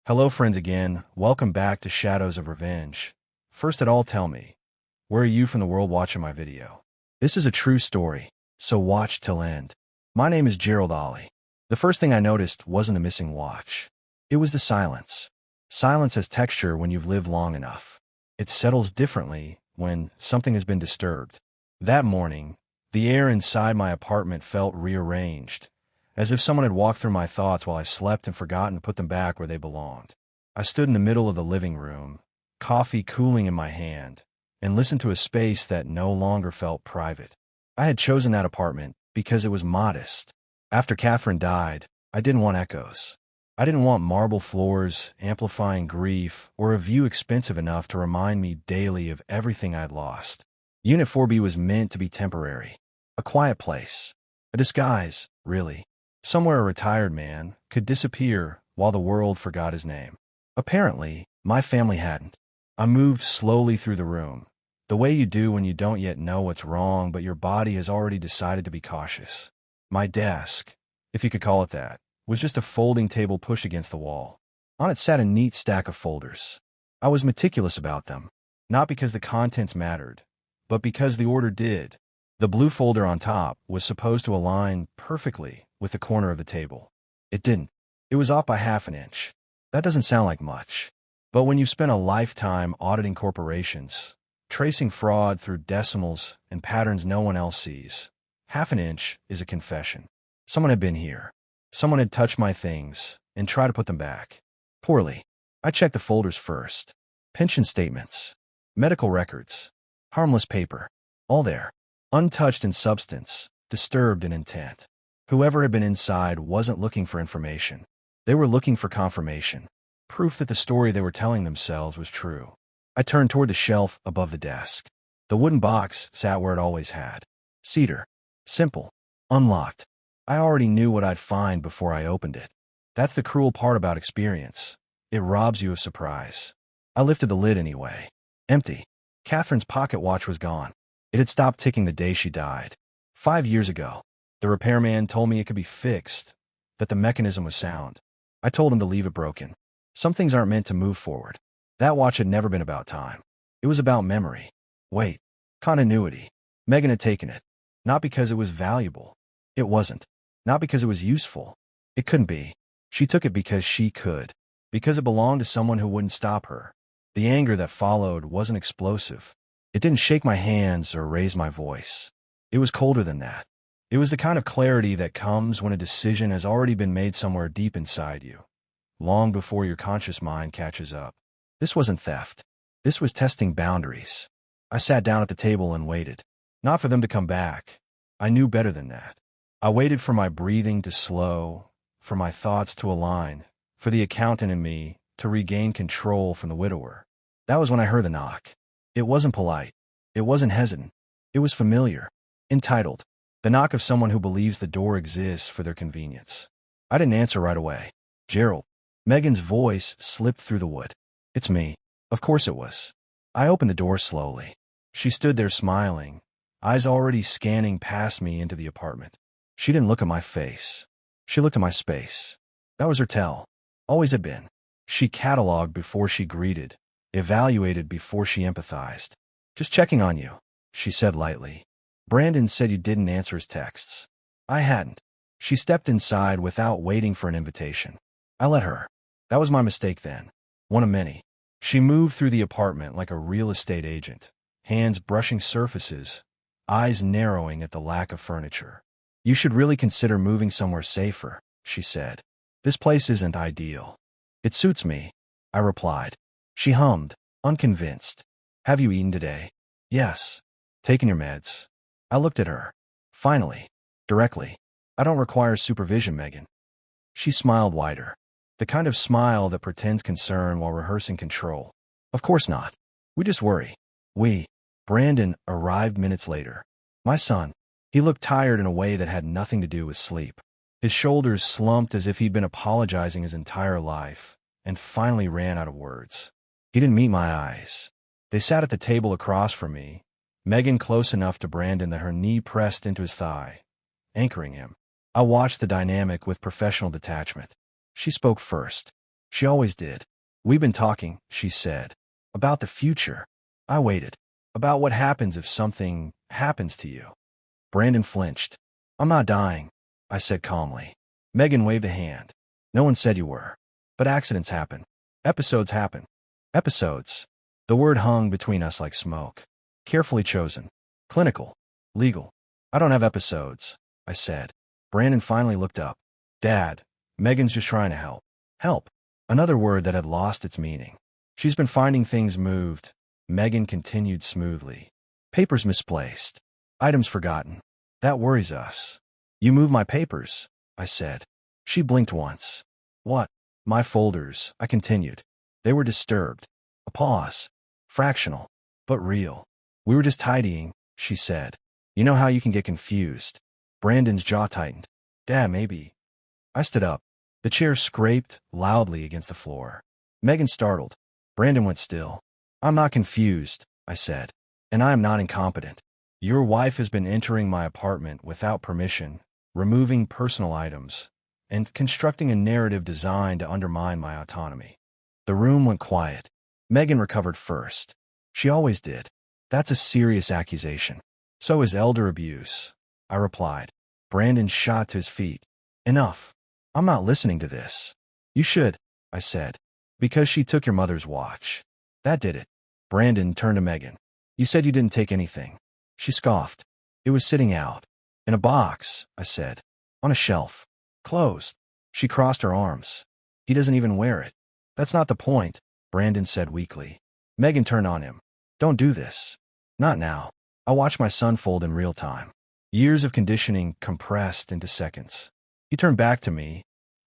Hello friends again, welcome back to Shadows of Revenge. First at all, tell me, where are you from the world watching my video? This is a true story, so watch till end. My name is Gerald Ollie. The first thing I noticed wasn't the missing watch. It was the silence. Silence has texture when you've lived long enough. It settles differently when something has been disturbed. That morning, the air inside my apartment felt rearranged, as if someone had walked through my thoughts while I slept and forgotten to put them back where they belonged. I stood in the middle of the living room, coffee cooling in my hand, and listened to a space that no longer felt private. I had chosen that apartment because it was modest. After Catherine died, I didn't want echoes. I didn't want marble floors, amplifying grief, or a view expensive enough to remind me daily of everything I'd lost. Unit 4B was meant to be temporary. A quiet place. A disguise, really. Somewhere a retired man could disappear while the world forgot his name. Apparently, my family hadn't. I moved slowly through the room, the way you do when you don't yet know what's wrong but your body has already decided to be cautious. My desk, if you could call it that, was just a folding table pushed against the wall. On it sat a neat stack of folders. I was meticulous about them, not because the contents mattered, but because the order did. The blue folder on top was supposed to align perfectly with the corner of the table. It didn't. It was off by half an inch. That doesn't sound like much. But when you've spent a lifetime auditing corporations, tracing fraud through decimals and patterns no one else sees, half an inch is a confession. Someone had been here. Someone had touched my things and tried to put them back. Poorly. I checked the folders first. Pension statements. Medical records. Harmless paper. All there. Untouched in substance. Disturbed in intent. Whoever had been inside wasn't looking for information. They were looking for confirmation. Proof that the story they were telling themselves was true. I turned toward the shelf above the desk. The wooden box sat where it always had. Cedar. Simple. Unlocked. I already knew what I'd find before I opened it. That's the cruel part about experience. It robs you of surprise. I lifted the lid anyway. Empty. Catherine's pocket watch was gone. It had stopped ticking the day she died. 5 years ago. The repairman told me it could be fixed, that the mechanism was sound. I told him to leave it broken. Some things aren't meant to move forward. That watch had never been about time. It was about memory. Wait. Continuity. Megan had taken it. Not because it was valuable. It wasn't. Not because it was useful. It couldn't be. She took it because she could. Because it belonged to someone who wouldn't stop her. The anger that followed wasn't explosive. It didn't shake my hands or raise my voice. It was colder than that. It was the kind of clarity that comes when a decision has already been made somewhere deep inside you, long before your conscious mind catches up. This wasn't theft. This was testing boundaries. I sat down at the table and waited. Not for them to come back. I knew better than that. I waited for my breathing to slow, for my thoughts to align, for the accountant in me to regain control from the widower. That was when I heard the knock. It wasn't polite. It wasn't hesitant. It was familiar. Entitled. The knock of someone who believes the door exists for their convenience. I didn't answer right away. Gerald. Megan's voice slipped through the wood. It's me. Of course it was. I opened the door slowly. She stood there smiling, eyes already scanning past me into the apartment. She didn't look at my face. She looked at my space. That was her tell. Always had been. She cataloged before she greeted, evaluated before she empathized. Just checking on you, she said lightly. Brandon said you didn't answer his texts. I hadn't. She stepped inside without waiting for an invitation. I let her. That was my mistake then. One of many. She moved through the apartment like a real estate agent, hands brushing surfaces, eyes narrowing at the lack of furniture. You should really consider moving somewhere safer, she said. This place isn't ideal. It suits me, I replied. She hummed, unconvinced. Have you eaten today? Yes. Taken your meds? I looked at her. Finally. Directly. I don't require supervision, Megan. She smiled wider. The kind of smile that pretends concern while rehearsing control. Of course not. We just worry. Brandon arrived minutes later. My son. He looked tired in a way that had nothing to do with sleep. His shoulders slumped as if he'd been apologizing his entire life, and finally ran out of words. He didn't meet my eyes. They sat at the table across from me, Megan close enough to Brandon that her knee pressed into his thigh, anchoring him. I watched the dynamic with professional detachment. She spoke first. She always did. We've been talking, she said. About the future. I waited. About what happens if something happens to you. Brandon flinched. I'm not dying, I said calmly. Megan waved a hand. No one said you were. But accidents happen. Episodes happen. Episodes. The word hung between us like smoke. Carefully chosen. Clinical. Legal. I don't have episodes, I said. Brandon finally looked up. Dad, Megan's just trying to help. Help. Another word that had lost its meaning. She's been finding things moved. Megan continued smoothly. Papers misplaced. Items forgotten. That worries us. You moved my papers, I said. She blinked once. What? My folders, I continued. They were disturbed. A pause. Fractional. But real. We were just tidying, she said. You know how you can get confused. Brandon's jaw tightened. Dad, maybe. I stood up. The chair scraped loudly against the floor. Megan startled. Brandon went still. I'm not confused, I said. And I am not incompetent. Your wife has been entering my apartment without permission, removing personal items, and constructing a narrative designed to undermine my autonomy. The room went quiet. Megan recovered first. She always did. That's a serious accusation. So is elder abuse, I replied. Brandon shot to his feet. Enough. I'm not listening to this. You should, I said. Because she took your mother's watch. That did it. Brandon turned to Megan. You said you didn't take anything. She scoffed. It was sitting out. In a box, I said. On a shelf. Closed. She crossed her arms. He doesn't even wear it. That's not the point, Brandon said weakly. Megan turned on him. Don't do this. Not now. I watched my son fold in real time. Years of conditioning compressed into seconds. He turned back to me,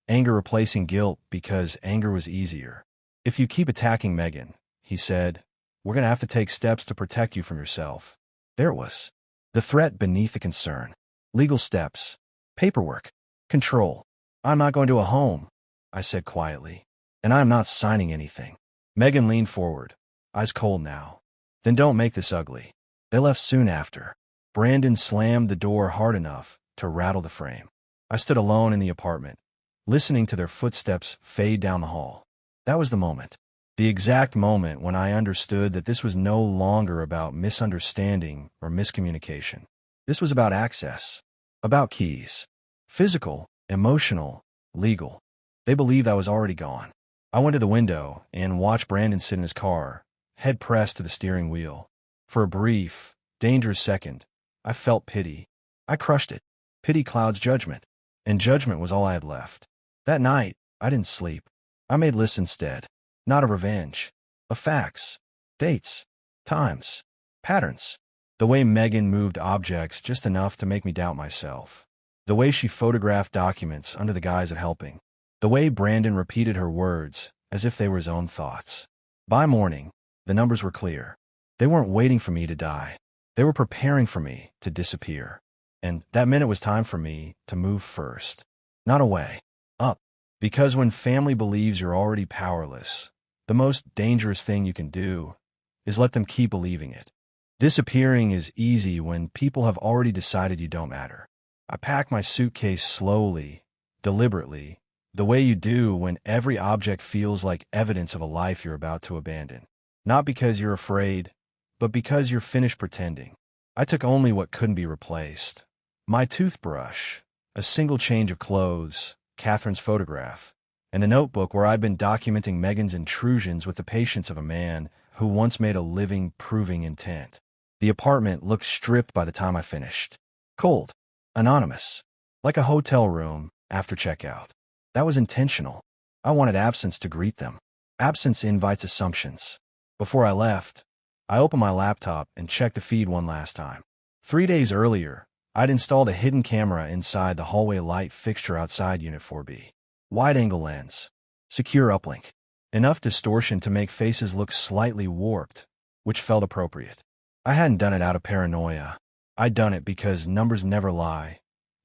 anger replacing guilt because anger was easier. If you keep attacking Megan, he said, we're going to have to take steps to protect you from yourself. There it was. The threat beneath the concern. Legal steps. Paperwork. Control. I'm not going to a home, I said quietly. And I'm not signing anything. Megan leaned forward, eyes cold now. Then don't make this ugly. They left soon after. Brandon slammed the door hard enough to rattle the frame. I stood alone in the apartment, listening to their footsteps fade down the hall. That was the moment. The exact moment when I understood that this was no longer about misunderstanding or miscommunication. This was about access. About keys. Physical, emotional, legal. They believed I was already gone. I went to the window and watched Brandon sit in his car, head pressed to the steering wheel. For a brief, dangerous second, I felt pity. I crushed it. Pity clouds judgment. And judgment was all I had left. That night, I didn't sleep. I made lists instead. Not of revenge. Of facts. Dates. Times. Patterns. The way Megan moved objects just enough to make me doubt myself. The way she photographed documents under the guise of helping. The way Brandon repeated her words as if they were his own thoughts. By morning, the numbers were clear. They weren't waiting for me to die. They were preparing for me to disappear. And that meant it was time for me to move first. Not away. Up. Because when family believes you're already powerless, the most dangerous thing you can do is let them keep believing it. Disappearing is easy when people have already decided you don't matter. I packed my suitcase slowly, deliberately, the way you do when every object feels like evidence of a life you're about to abandon. Not because you're afraid, but because you're finished pretending. I took only what couldn't be replaced. My toothbrush, a single change of clothes, Catherine's photograph, and a notebook where I'd been documenting Megan's intrusions with the patience of a man who once made a living proving intent. The apartment looked stripped by the time I finished. Cold. Anonymous. Like a hotel room after checkout. That was intentional. I wanted absence to greet them. Absence invites assumptions. Before I left, I opened my laptop and checked the feed one last time. 3 days earlier, I'd installed a hidden camera inside the hallway light fixture outside Unit 4B. Wide-angle lens. Secure uplink. Enough distortion to make faces look slightly warped, which felt appropriate. I hadn't done it out of paranoia. I'd done it because numbers never lie,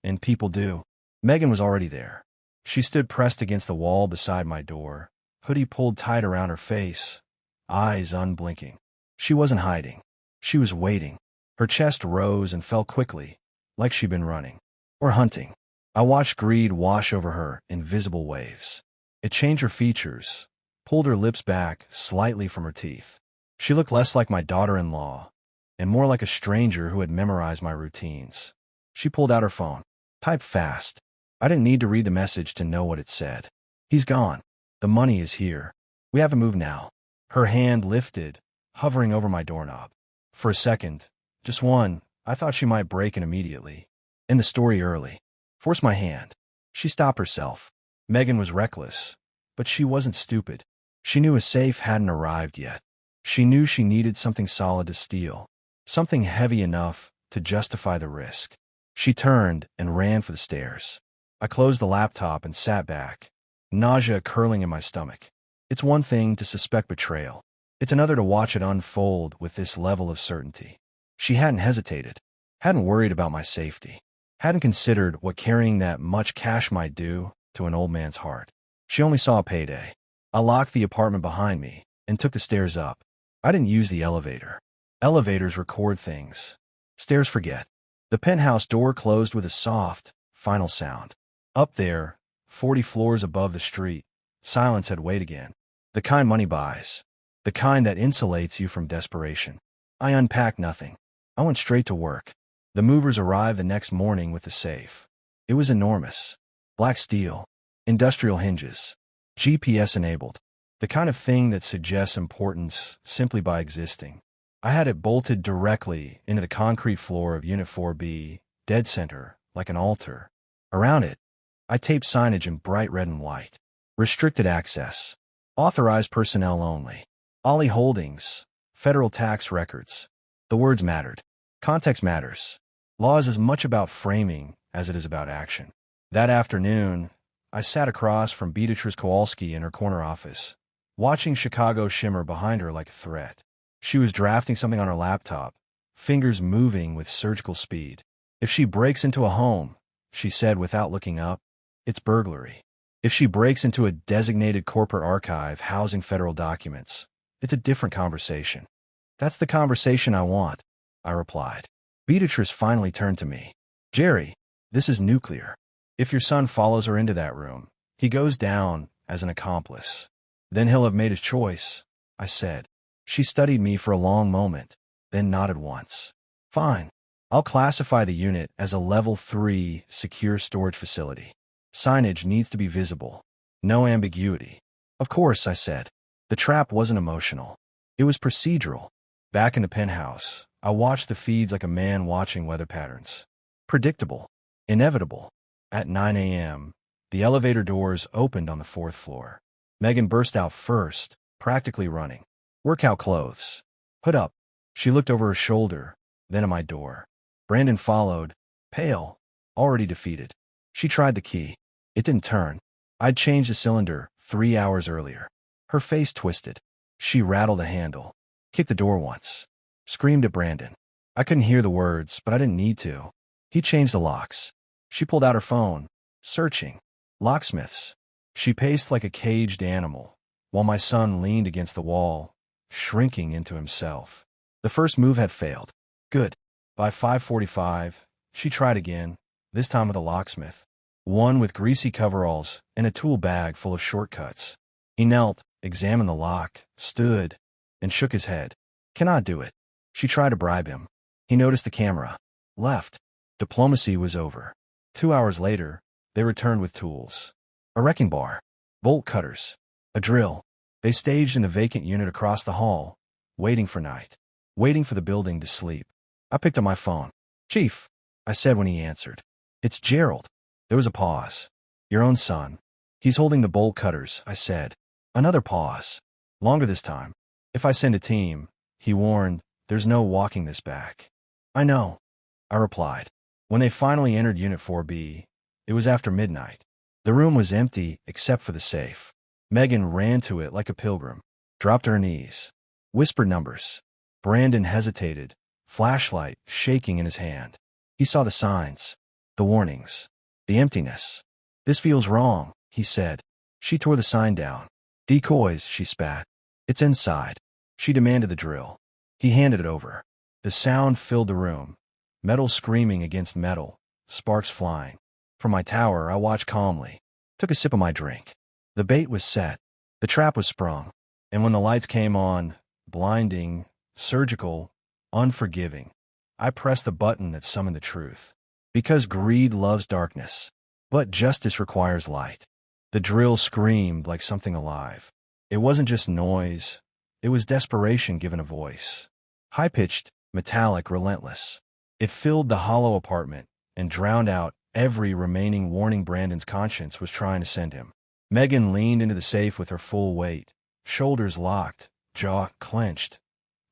and people do. Megan was already there. She stood pressed against the wall beside my door, hoodie pulled tight around her face, eyes unblinking. She wasn't hiding. She was waiting. Her chest rose and fell quickly, like she'd been running. Or hunting. I watched greed wash over her in visible waves. It changed her features, pulled her lips back slightly from her teeth. She looked less like my daughter-in-law and more like a stranger who had memorized my routines. She pulled out her phone, typed fast. I didn't need to read the message to know what it said. He's gone. The money is here. We have to move now. Her hand lifted, hovering over my doorknob. For a second, just one, I thought she might break in immediately. End the story early. Force my hand. She stopped herself. Megan was reckless, but she wasn't stupid. She knew a safe hadn't arrived yet. She knew she needed something solid to steal, something heavy enough to justify the risk. She turned and ran for the stairs. I closed the laptop and sat back, nausea curling in my stomach. It's one thing to suspect betrayal. It's another to watch it unfold with this level of certainty. She hadn't hesitated, hadn't worried about my safety, hadn't considered what carrying that much cash might do to an old man's heart. She only saw a payday. I locked the apartment behind me and took the stairs up. I didn't use the elevator. Elevators record things. Stairs forget. The penthouse door closed with a soft, final sound. Up there, 40 floors above the street, silence had weight again. The kind money buys. The kind that insulates you from desperation. I unpacked nothing. I went straight to work. The movers arrived the next morning with the safe. It was enormous. Black steel. Industrial hinges. GPS enabled. The kind of thing that suggests importance simply by existing. I had it bolted directly into the concrete floor of Unit 4B, dead center, like an altar. Around it, I taped signage in bright red and white. Restricted access. Authorized personnel only. Ollie Holdings. Federal tax records. The words mattered. Context matters. Law is as much about framing as it is about action. That afternoon, I sat across from Beatrice Kowalski in her corner office, watching Chicago shimmer behind her like a threat. She was drafting something on her laptop, fingers moving with surgical speed. If she breaks into a home, she said without looking up, it's burglary. If she breaks into a designated corporate archive housing federal documents, it's a different conversation. That's the conversation I want, I replied. Beatrice finally turned to me. Jerry, this is nuclear. If your son follows her into that room, he goes down as an accomplice. Then he'll have made his choice, I said. She studied me for a long moment, then nodded once. Fine. I'll classify the unit as a Level 3 secure storage facility. Signage needs to be visible. No ambiguity. Of course, I said. The trap wasn't emotional. It was procedural. Back in the penthouse, I watched the feeds like a man watching weather patterns. Predictable. Inevitable. At 9 a.m., the elevator doors opened on the 4th floor. Megan burst out first, practically running. Workout clothes. Hood up. She looked over her shoulder, then at my door. Brandon followed, pale, already defeated. She tried the key. It didn't turn. I'd changed the cylinder 3 hours earlier. Her face twisted. She rattled the handle. Kicked the door once. Screamed at Brandon. I couldn't hear the words, but I didn't need to. He changed the locks. She pulled out her phone, searching. Locksmiths. She paced like a caged animal, while my son leaned against the wall, shrinking into himself. The first move had failed. Good. By 5:45, she tried again, this time with a locksmith. One with greasy coveralls and a tool bag full of shortcuts. He knelt, examined the lock, stood, and shook his head. Cannot do it. She tried to bribe him. He noticed the camera. Left. Diplomacy was over. 2 hours later, they returned with tools. A wrecking bar. Bolt cutters. A drill. They staged in the vacant unit across the hall, waiting for night. Waiting for the building to sleep. I picked up my phone. Chief, I said when he answered. It's Gerald. There was a pause. Your own son. He's holding the bolt cutters, I said. Another pause. Longer this time. If I send a team, he warned, there's no walking this back. I know, I replied. When they finally entered Unit 4B, it was after midnight. The room was empty except for the safe. Megan ran to it like a pilgrim, dropped to her knees, whispered numbers. Brandon hesitated, flashlight shaking in his hand. He saw the signs, the warnings, the emptiness. This feels wrong, he said. She tore the sign down. Decoys, she spat. It's inside. She demanded the drill. He handed it over. The sound filled the room. Metal screaming against metal, sparks flying. From my tower, I watched calmly. Took a sip of my drink. The bait was set. The trap was sprung. And when the lights came on, blinding, surgical, unforgiving, I pressed the button that summoned the truth. Because greed loves darkness. But justice requires light. The drill screamed like something alive. It wasn't just noise. It was desperation given a voice. High-pitched, metallic, relentless. It filled the hollow apartment and drowned out every remaining warning Brandon's conscience was trying to send him. Megan leaned into the safe with her full weight, shoulders locked, jaw clenched,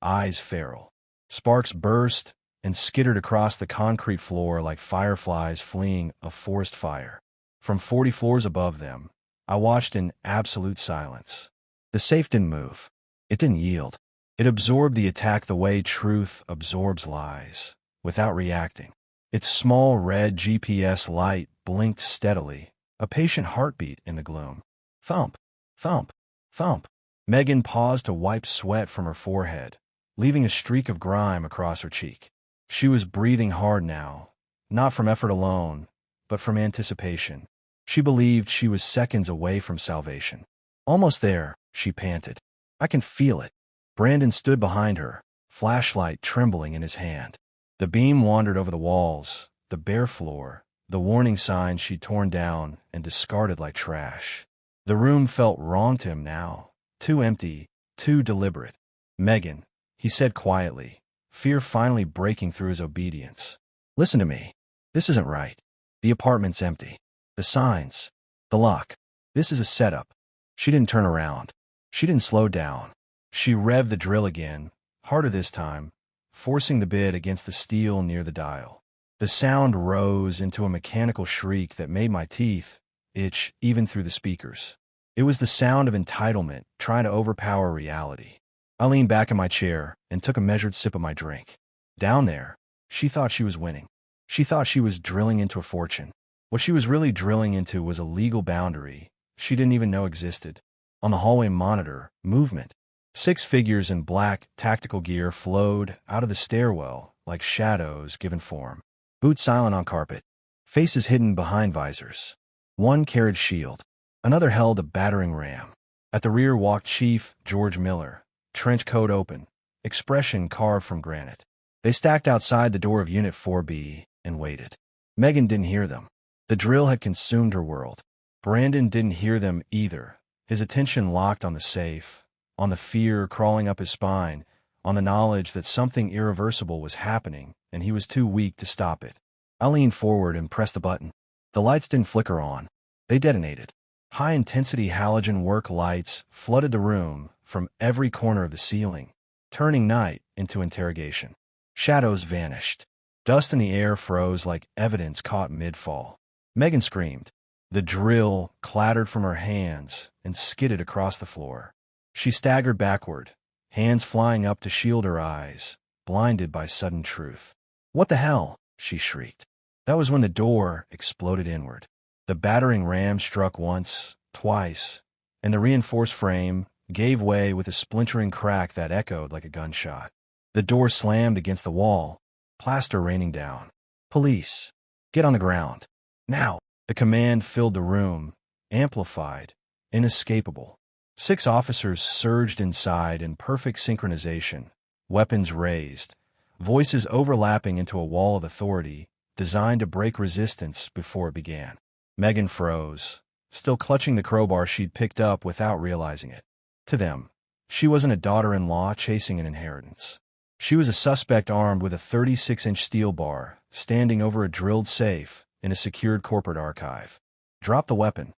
eyes feral. Sparks burst and skittered across the concrete floor like fireflies fleeing a forest fire. From 40 floors above them, I watched in absolute silence. The safe didn't move. It didn't yield. It absorbed the attack the way truth absorbs lies, without reacting. Its small red GPS light blinked steadily, a patient heartbeat in the gloom. Thump, thump, thump. Megan paused to wipe sweat from her forehead, leaving a streak of grime across her cheek. She was breathing hard now, not from effort alone, but from anticipation. She believed she was seconds away from salvation. Almost there, she panted. I can feel it. Brandon stood behind her, flashlight trembling in his hand. The beam wandered over the walls, the bare floor, the warning signs she'd torn down and discarded like trash. The room felt wrong to him now, too empty, too deliberate. Megan, he said quietly, fear finally breaking through his obedience. Listen to me. This isn't right. The apartment's empty. The signs, the lock. This is a setup. She didn't turn around. She didn't slow down. She revved the drill again, harder this time, forcing the bit against the steel near the dial. The sound rose into a mechanical shriek that made my teeth itch even through the speakers. It was the sound of entitlement trying to overpower reality. I leaned back in my chair and took a measured sip of my drink. Down there, she thought she was winning. She thought she was drilling into a fortune. What she was really drilling into was a legal boundary she didn't even know existed. On the hallway monitor, movement. 6 figures in black, tactical gear flowed out of the stairwell like shadows given form. Boots silent on carpet, faces hidden behind visors. One carried shield. Another held a battering ram. At the rear walked Chief George Miller, trench coat open, expression carved from granite. They stacked outside the door of Unit 4B and waited. Megan didn't hear them. The drill had consumed her world. Brandon didn't hear them either, his attention locked on the safe, on the fear crawling up his spine, on the knowledge that something irreversible was happening and he was too weak to stop it. I leaned forward and pressed the button. The lights didn't flicker on. They detonated. High-intensity halogen work lights flooded the room from every corner of the ceiling, turning night into interrogation. Shadows vanished. Dust in the air froze like evidence caught mid-fall. Megan screamed. The drill clattered from her hands and skidded across the floor. She staggered backward, hands flying up to shield her eyes, blinded by sudden truth. "What the hell?" she shrieked. That was when the door exploded inward. The battering ram struck once, twice, and the reinforced frame gave way with a splintering crack that echoed like a gunshot. The door slammed against the wall, plaster raining down. "Police! Get on the ground! Now!" The command filled the room, amplified, inescapable. 6 officers surged inside in perfect synchronization, weapons raised, voices overlapping into a wall of authority designed to break resistance before it began. Megan froze, still clutching the crowbar she'd picked up without realizing it. To them, she wasn't a daughter-in-law chasing an inheritance. She was a suspect armed with a 36-inch steel bar, standing over a drilled safe in a secured corporate archive. Drop the weapon.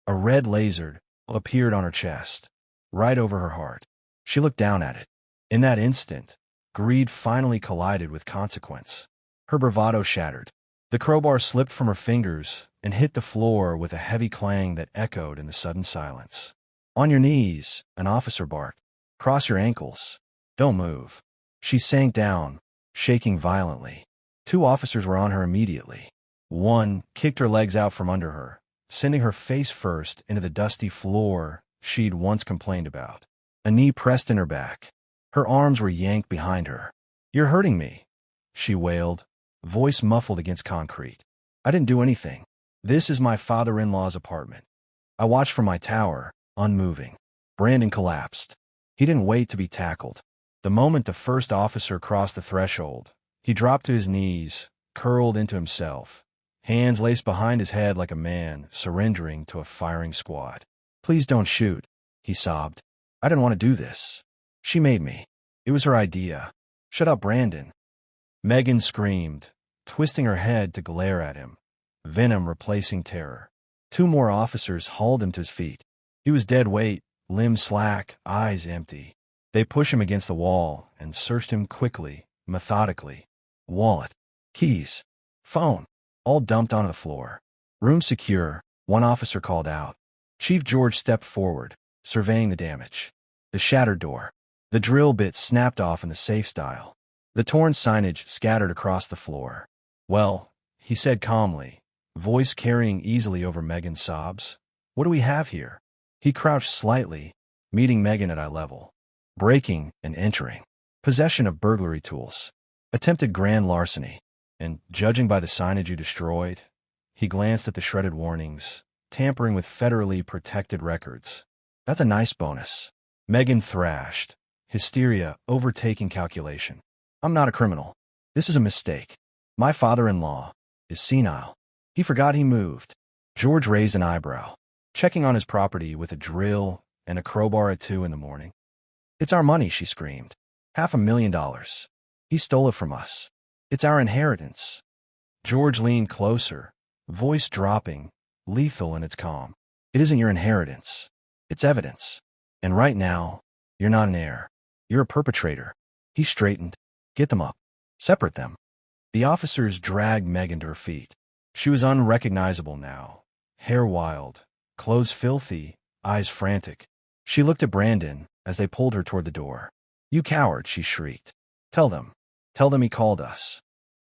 A red laser appeared on her chest, right over her heart. She looked down at it. In that instant, greed finally collided with consequence. Her bravado shattered. The crowbar slipped from her fingers and hit the floor with a heavy clang that echoed in the sudden silence. "On your knees," an officer barked. "Cross your ankles. Don't move." She sank down, shaking violently. 2 officers were on her immediately. One kicked her legs out from under her, sending her face first into the dusty floor she'd once complained about. A knee pressed in her back. Her arms were yanked behind her. "You're hurting me," she wailed, voice muffled against concrete. "I didn't do anything. This is my father-in-law's apartment. I watched from my tower, unmoving. Brandon collapsed. He didn't wait to be tackled. The moment the first officer crossed the threshold, he dropped to his knees, curled into himself, hands laced behind his head like a man surrendering to a firing squad. "Please don't shoot," he sobbed. "I didn't want to do this. She made me. It was her idea." "Shut up, Brandon." Megan screamed, twisting her head to glare at him, venom replacing terror. Two more officers hauled him to his feet. He was dead weight, limbs slack, eyes empty. They pushed him against the wall and searched him quickly, methodically. Wallet, keys, phone, all dumped onto the floor. "Room secure," one officer called out. Chief George stepped forward, surveying the damage. The shattered door. The drill bit snapped off in the safe style. The torn signage scattered across the floor. "Well," he said calmly, voice carrying easily over Megan's sobs, "what do we have here?" He crouched slightly, meeting Megan at eye level. Breaking and entering. Possession of burglary tools. Attempted grand larceny. And, judging by the signage you destroyed, he glanced at the shredded warnings, tampering with federally protected records. "That's a nice bonus." Megan thrashed, hysteria overtaking calculation. "I'm not a criminal. This is a mistake. My father-in-law is senile. He forgot he moved." George raised an eyebrow, checking on his property with a drill and a crowbar at 2 in the morning. "It's our money," she screamed. $500,000. He stole it from us. It's our inheritance." George leaned closer, voice dropping, lethal in its calm. "It isn't your inheritance. It's evidence. And right now, you're not an heir. You're a perpetrator." He straightened. "Get them up. Separate them." The officers dragged Megan to her feet. She was unrecognizable now, hair wild, clothes filthy, eyes frantic. She looked at Brandon as they pulled her toward the door. "You coward," she shrieked. Tell them he called us."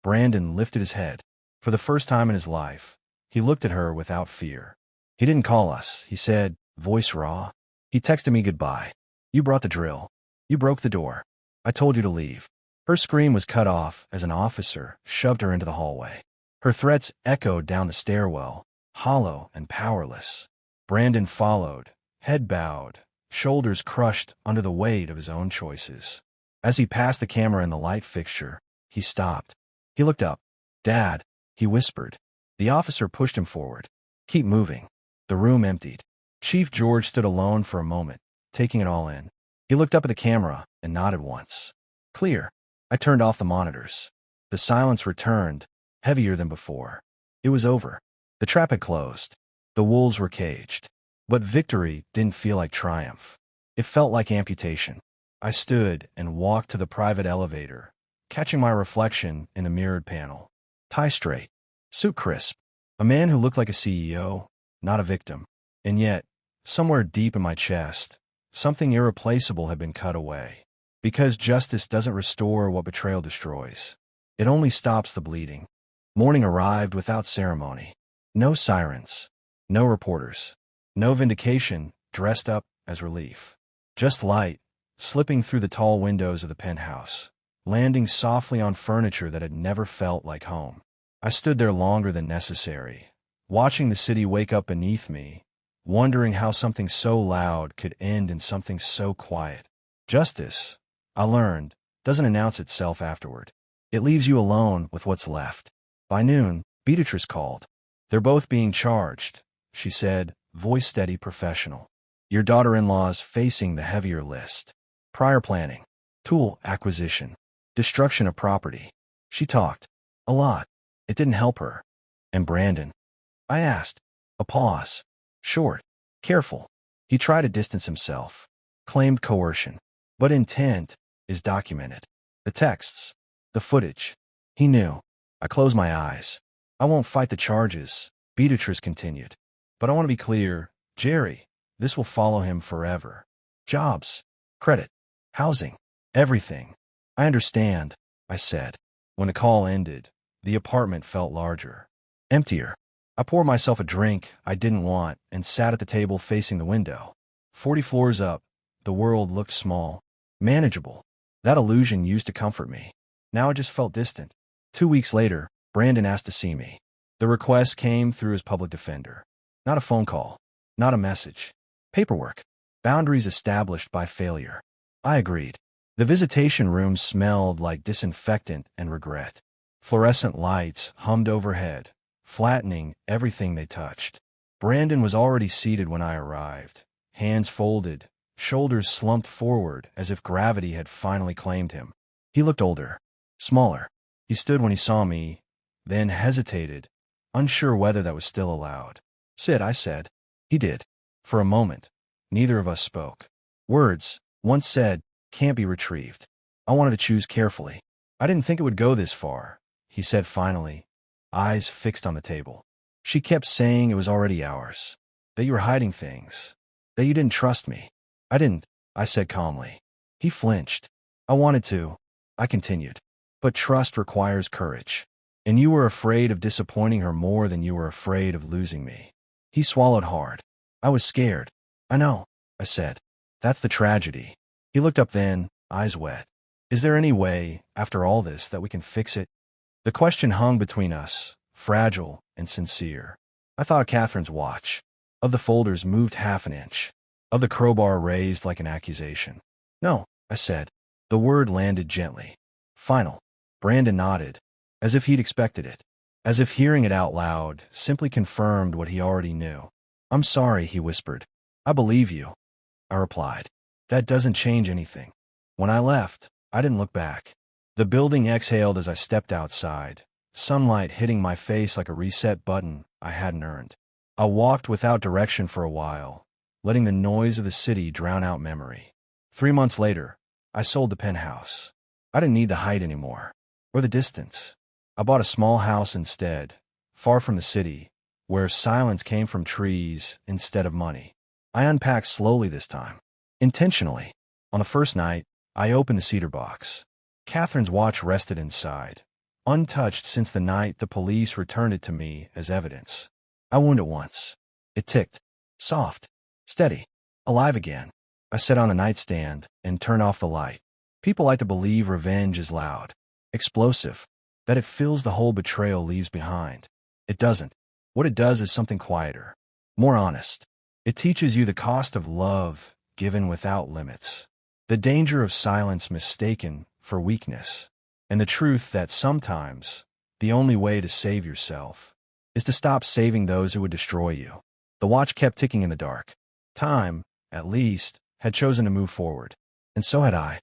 Brandon lifted his head. For the first time in his life, he looked at her without fear. "He didn't call us," he said, voice raw. "He texted me goodbye. You brought the drill. You broke the door. I told you to leave." Her scream was cut off as an officer shoved her into the hallway. Her threats echoed down the stairwell, hollow and powerless. Brandon followed, head bowed, shoulders crushed under the weight of his own choices. As he passed the camera in the light fixture, he stopped. He looked up. "Dad," he whispered. The officer pushed him forward. "Keep moving." The room emptied. Chief George stood alone for a moment, taking it all in. He looked up at the camera and nodded once. "Clear." I turned off the monitors. The silence returned, heavier than before. It was over. The trap had closed. The wolves were caged. But victory didn't feel like triumph. It felt like amputation. I stood and walked to the private elevator, catching my reflection in a mirrored panel. Tie straight. Suit crisp. A man who looked like a CEO, not a victim. And yet, somewhere deep in my chest, something irreplaceable had been cut away. Because justice doesn't restore what betrayal destroys. It only stops the bleeding. Morning arrived without ceremony. No sirens. No reporters. No vindication dressed up as relief. Just light, slipping through the tall windows of the penthouse, landing softly on furniture that had never felt like home. I stood there longer than necessary, watching the city wake up beneath me, wondering how something so loud could end in something so quiet. Justice, I learned, doesn't announce itself afterward. It leaves you alone with what's left. By noon, Beatrice called. "They're both being charged," she said, voice steady, professional. "Your daughter-in-law's facing the heavier list. Prior planning, tool acquisition, destruction of property." She talked. A lot. It didn't help her. "And Brandon?" I asked. A pause. Short. Careful. He tried to distance himself. Claimed coercion. But intent is documented. The texts. The footage. He knew. I closed my eyes. "I won't fight the charges," Beatrice continued. "But I want to be clear, Jerry, this will follow him forever. Jobs, credit, housing, everything." "I understand," I said. When the call ended, the apartment felt larger. Emptier. I poured myself a drink I didn't want and sat at the table facing the window. 40 floors up, the world looked small, manageable. That illusion used to comfort me. Now it just felt distant. 2 weeks later, Brandon asked to see me. The request came through his public defender. Not a phone call. not a message. Paperwork. Boundaries established by failure. I agreed. The visitation room smelled like disinfectant and regret. Fluorescent lights hummed overhead, flattening everything they touched. Brandon was already seated when I arrived, hands folded, shoulders slumped forward as if gravity had finally claimed him. He looked older, smaller. He stood when he saw me, then hesitated, unsure whether that was still allowed. "Sit," I said. He did. For a moment, neither of us spoke. Words, once said, can't be retrieved. I wanted to choose carefully. "I didn't think it would go this far," he said finally, eyes fixed on the table. "She kept saying it was already ours, that you were hiding things, that you didn't trust me." "I didn't," I said calmly. He flinched. "I wanted to," I continued. "But trust requires courage. And you were afraid of disappointing her more than you were afraid of losing me." He swallowed hard. "I was scared." "I know," I said. "That's the tragedy." He looked up then, eyes wet. "Is there any way, after all this, that we can fix it?" The question hung between us, fragile and sincere. I thought of Catherine's watch, of the folders moved half an inch, of the crowbar raised like an accusation. "No," I said. The word landed gently. "Final." Brandon nodded, as if he'd expected it, as if hearing it out loud simply confirmed what he already knew. "I'm sorry," he whispered. "I believe you," I replied. "That doesn't change anything." When I left, I didn't look back. The building exhaled as I stepped outside, sunlight hitting my face like a reset button I hadn't earned. I walked without direction for a while, letting the noise of the city drown out memory. 3 months later, I sold the penthouse. I didn't need the height anymore, or the distance. I bought a small house instead, far from the city, where silence came from trees instead of money. I unpacked slowly this time, intentionally. On the first night, I opened the cedar box. Catherine's watch rested inside, untouched since the night the police returned it to me as evidence. I wound it once. It ticked, soft, steady, alive again. I sat on the nightstand and turned off the light. People like to believe revenge is loud, explosive, that it fills the whole betrayal leaves behind. It doesn't. What it does is something quieter, more honest. It teaches you the cost of love given without limits, the danger of silence mistaken for weakness, and the truth that sometimes the only way to save yourself is to stop saving those who would destroy you. The watch kept ticking in the dark. Time, at least, had chosen to move forward, and so had I.